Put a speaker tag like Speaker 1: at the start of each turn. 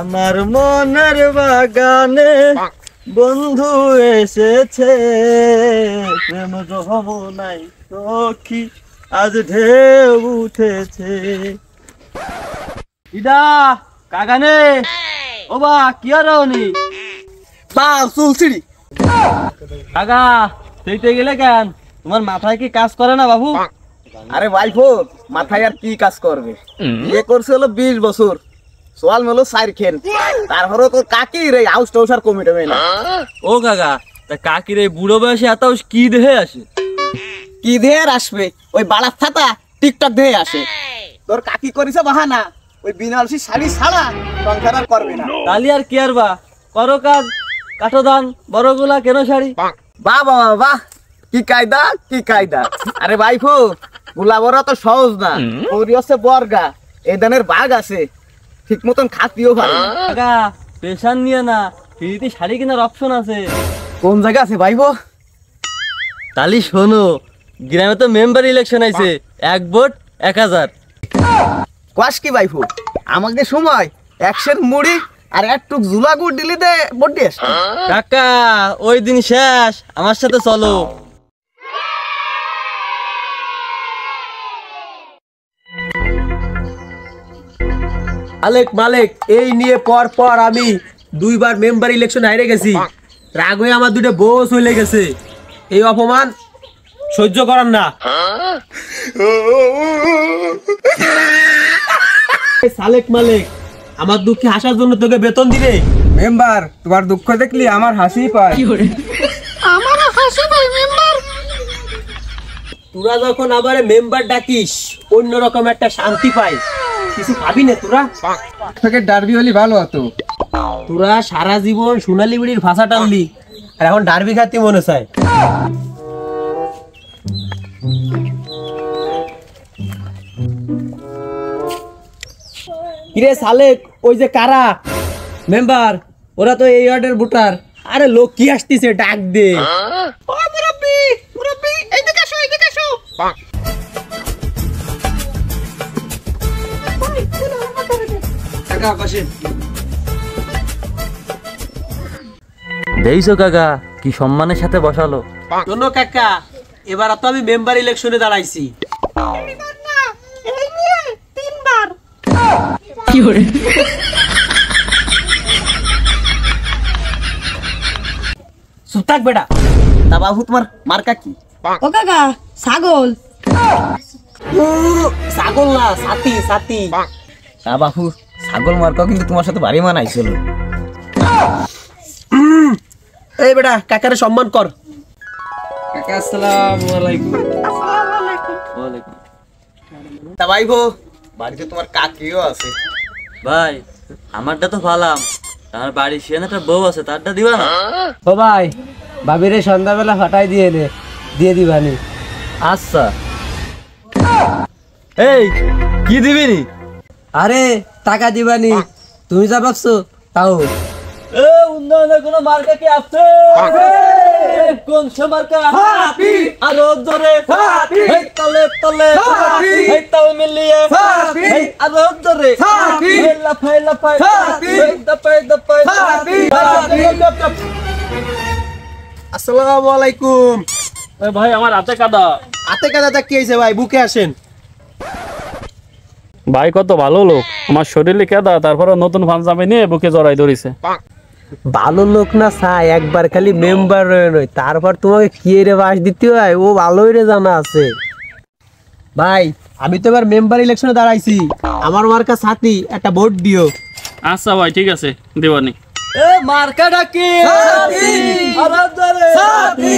Speaker 1: আমার মনের বাগানে বন্ধু এসেছে, প্রেম যমুনায় সখী আজ ঢেউ উঠেছে। ইদা কাগানে ও বা কি আর নি বা চুলছিড়ি কাকা সেইতে গেলে কেন? তোমার মাথায় কি কাজ করে না বাবু?
Speaker 2: আরে ভাইফো, মাথায় আর কি কাজ করবে? বিয়ে করছে হলো 20 বছর, সোয়াল মেলো 4 খেন, তারপরে তো কাকি রে হাউস টাউস আর কমিটি না।
Speaker 1: ও কাকা, তা কাকির এই বুড়ো বয়সে এত কি দেহে আসে?
Speaker 2: কি দেহে আর আসবে? ওই বাড়া ফাতা টিকটক দেহে আসে। তোর কাকি করিছে বাহানা, ওই বিনালসি শাড়ি ছাড়া সংসার আর করবে না।
Speaker 1: তালি আর কি আর বা করো কাজ, কাটো দান বড়গুলা কেন শাড়ি।
Speaker 2: বাহ বাহ বাহ, কি কায়দা কি কায়দা। আরে ভাইফো, গোলাবরা তো সহজ না, ওরি হচ্ছে বর্গা, এই দানের বাঘ আছে, ঠিক মতন খাতিও ভালো।
Speaker 1: কাকা পেশান নিয়ে না, ফ্রিতে শাড়ি কেনার অপশন আছে।
Speaker 2: কোন জায়গা আছে ভাইফো?
Speaker 1: তালি শোনো, গ্রামে তো মেম্বার ইলেকশন আইছে, 1 ভোট 1000।
Speaker 2: কোয়াস কি ভাইফো, আমাকে সময় 100 মুড়ি আর একটু জুলা গুড় দিলি দে ভোট দিস।
Speaker 1: কাকা ওই দিন শেষ, আমার সাথে চলো।
Speaker 3: মালিক মালিক, এই নিয়ে পর পর আমি 2 বার মেম্বার ইলেকশন হারে গেছি। রাগ হয়ে আমার 2টা বউ চলে গেছে। এই অপমান সহ্য করার না। সালেক মালিক, আমার দুঃখে হাসার জন্য তোকে বেতন দিবে।
Speaker 4: মেম্বার, তোমার দুঃখ দেখলি আমার হাসি পায়।
Speaker 5: আমারও হাসি পায় মেম্বার।
Speaker 3: তোরা যখন আবার মেম্বার ডাকিস, অন্যরকম একটা শান্তি পাই। কিছু ভাবি না তোরা?
Speaker 4: থেকে ডার্বি হলি ভালো হতো।
Speaker 3: তোরা সারা জীবন সোনালী বিড়ির ভাষা টানলি, আর এখন ডার্বি খাতি মনে চায়। কিরে সালেক, ওই যে কারা মেম্বার, ওরা তো এই ওয়ার্ডের ভোটার। আরে লোক কি আসতেছে, ডাক দে।
Speaker 5: ও মুরব্বি, মুরব্বি এইদিকে আসো, এইদিকে আসো।
Speaker 1: দেখছো কাকা কি সম্মানের সাথে বসালো।
Speaker 3: শোনো কাকা, এবার তো আমি মেম্বার ইলেকশনে দাঁড়াইছি।
Speaker 5: এইবার না, এই নিয়ে 3 বার।
Speaker 3: চুপ থাক বেটা।
Speaker 2: তা বাবু, তোমার মার্কা কি?
Speaker 5: ও কাকা, ছাগল।
Speaker 3: ছাগল না, ছাতি ছাতি।
Speaker 2: তা বাবু, ছাগল মার্কা কিন্তু তোমার সাথে ভারী মানাইছিল।
Speaker 3: এই বেটা, কাকারে সম্মান কর।
Speaker 4: কাকা আসসালামু আলাইকুম।
Speaker 5: আসসালামু আলাইকুম।
Speaker 1: ওয়ালাইকুম।
Speaker 2: তা ভাইবো, বাড়িতে তোমার কাকিও আছে।
Speaker 1: ভাই আমারটা তো ফালাম, আমার বাড়ি সেখানে একটা বউ আছে, তারটা দিবা না?
Speaker 3: ও ভাই, ভাবিরে সন্ধ্যাবেলা ফাটাই দিয়ে দে, দিয়ে দিবানি।
Speaker 1: আচ্ছা। এই কি দিবি নি?
Speaker 3: আরে টাকা দিবানি, তুমি যা ভাবছো তাও।
Speaker 1: এ উন্নয়নের কোন মার্কা কি আছে? কোন সে মার্কা? হাতি। আরো জোরে হাতি। এই তলে তলে হাতি। এই তাল মিলিয়ে হাতি। এই আরো জোরে হাতি। এই লাফাই লাফাই হাতি। এই দপাই দপাই হাতি।
Speaker 3: আসসালামু আলাইকুম।
Speaker 1: ভাই আমার হাতে কাদা।
Speaker 3: হাতে কাদাটা কি হয়েছে ভাই? বুকে আসেন।
Speaker 6: ভাই কত ভালো লোক, আমার শরীরে কেদা, তারপরে নতুন পাঞ্জাবি নিয়ে বুকে জড়াই ধরেছে।
Speaker 3: ভালো লোক না চাই, একবার খালি মেম্বার নয়, তারপর তোমাকে কি রে বাস দিতে হয়, ও ভালোই রে জানা আছে। ভাই আমি তো এবার মেম্বার ইলেকশনে দাঁড়াইছি, আমার মার্কা ছাতি, একটা ভোট দিও।
Speaker 6: আচ্ছা ভাই ঠিক আছে, দেবানি।
Speaker 1: এ মার্কাটা কি? হাতি। আরো জোরে হাতি।